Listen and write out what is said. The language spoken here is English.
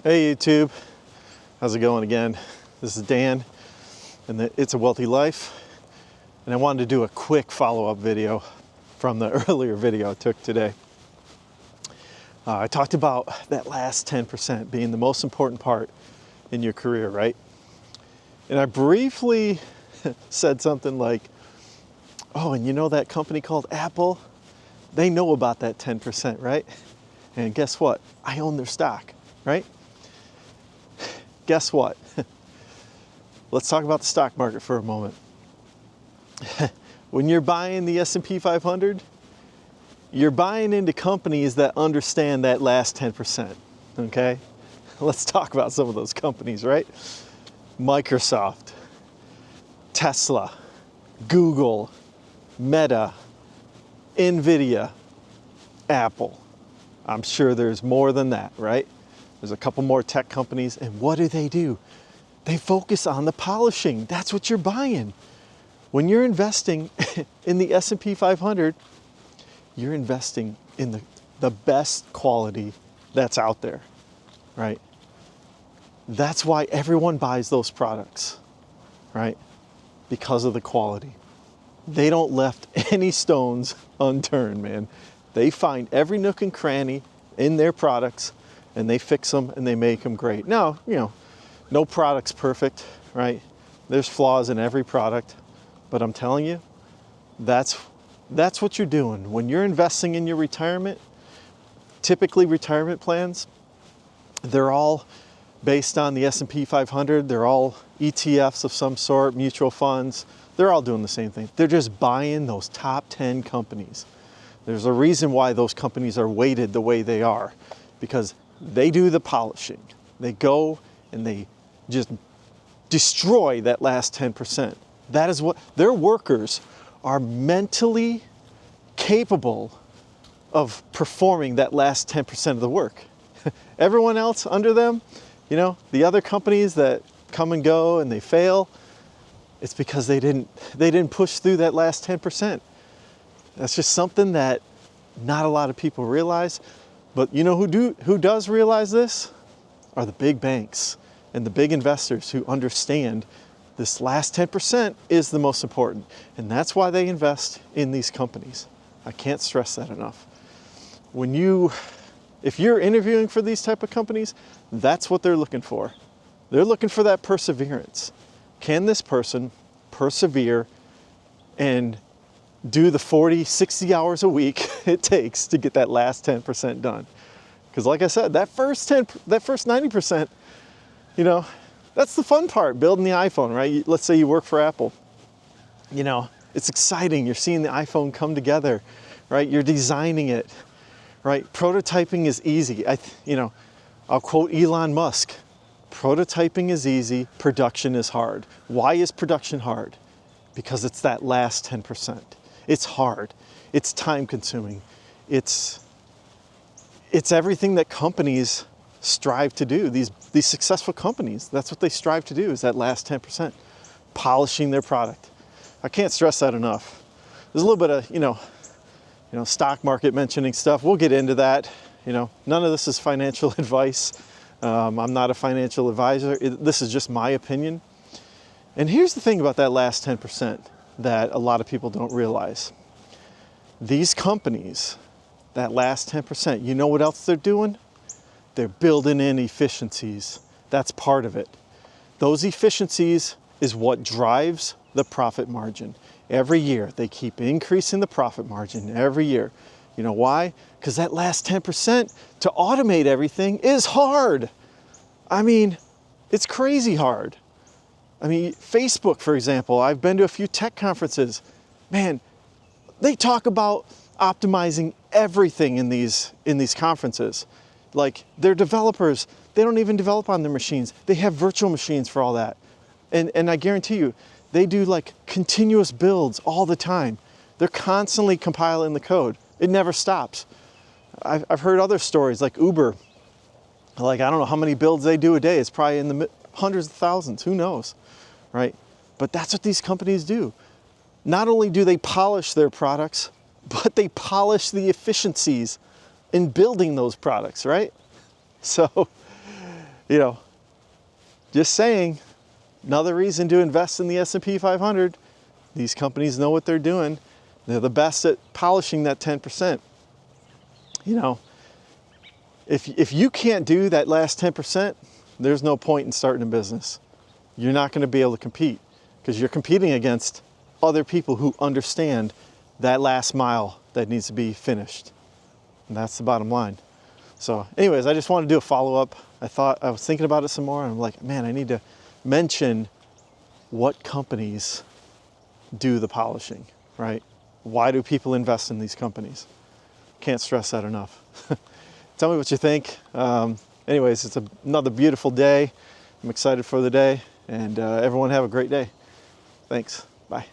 Hey YouTube, how's it going again? This is Dan and It's a Wealthy Life, and I wanted to do a quick follow-up video from the earlier video I took today. I talked about that last 10% being the most important part in your career, right? And I briefly said something like, oh, and you know that company called Apple? They know about that 10%, right? And guess what? I own their stock, right? Guess what? Let's talk about the stock market for a moment. When you're buying the S&P 500, you're buying into companies that understand that last 10%, okay? Let's talk about some of those companies, right? Microsoft, Tesla, Google, Meta, Nvidia, Apple. I'm sure there's more than that, right? There's a couple more tech companies, and what do? They focus on the polishing. That's what you're buying. When you're investing in the S&P 500, you're investing in the best quality that's out there, right? That's why everyone buys those products, right? Because of the quality. They don't left any stones unturned, man. They find every nook and cranny in their products, and they fix them and they make them great. Now, you know, no product's perfect, right? There's flaws in every product, but I'm telling you, that's what you're doing. When you're investing in your retirement, typically retirement plans, they're all based on the S&P 500. They're all ETFs of some sort, mutual funds. They're all doing the same thing. They're just buying those top 10 companies. There's a reason why those companies are weighted the way they are, because they do the polishing. They go and they just destroy that last 10%. That is what their workers are mentally capable of performing, that last 10% of the work. Everyone else under them, you know, the other companies that come and go and they fail, it's because they didn't push through that last 10%. That's just something that not a lot of people realize. But you know who does realize this? Are the big banks and the big investors who understand this last 10% is the most important. And that's why they invest in these companies. I can't stress that enough. If you're interviewing for these type of companies, that's what they're looking for. They're looking for that perseverance. Can this person persevere and do the 40, 60 hours a week it takes to get that last 10% done? Because like I said, that first 90%, you know, that's the fun part, building the iPhone, right? Let's say you work for Apple. You know, it's exciting. You're seeing the iPhone come together, right? You're designing it, right? Prototyping is easy. I'll quote Elon Musk. Prototyping is easy, production is hard. Why is production hard? Because it's that last 10%. It's hard. It's time consuming. It's everything that companies strive to do. These successful companies, that's what they strive to do, is that last 10%, polishing their product. I can't stress that enough. There's a little bit of, you know, stock market mentioning stuff. We'll get into that. You know, none of this is financial advice. I'm not a financial advisor. This is just my opinion. And here's the thing about that last 10% that a lot of people don't realize. These companies, that last 10%, you know what else they're doing? They're building in efficiencies. That's part of it. Those efficiencies is what drives the profit margin. Every year, they keep increasing the profit margin every year. You know why? Because that last 10% to automate everything is hard. I mean, it's crazy hard. I mean, Facebook, for example, I've been to a few tech conferences. Man, they talk about optimizing everything in these conferences. Like, their developers, they don't even develop on their machines. They have virtual machines for all that. And I guarantee you, they do like continuous builds all the time. They're constantly compiling the code. It never stops. I've heard other stories like Uber. Like, I don't know how many builds they do a day. It's probably in the hundreds of thousands. Who knows, right? But that's what these companies do. Not only do they polish their products, but they polish the efficiencies in building those products, right? So you know, just saying, another reason to invest in the S&P 500. These companies know what they're doing. They're the best at polishing that 10%. You know, if you can't do that last 10%, there's no point in starting a business. You're not going to be able to compete because you're competing against other people who understand that last mile that needs to be finished. And that's the bottom line. So anyways, I just wanted to do a follow-up. I was thinking about it some more, and I'm like, man, I need to mention what companies do the polishing, right? Why do people invest in these companies? Can't stress that enough. Tell me what you think. Anyways, it's another beautiful day. I'm excited for the day, and everyone have a great day. Thanks. Bye.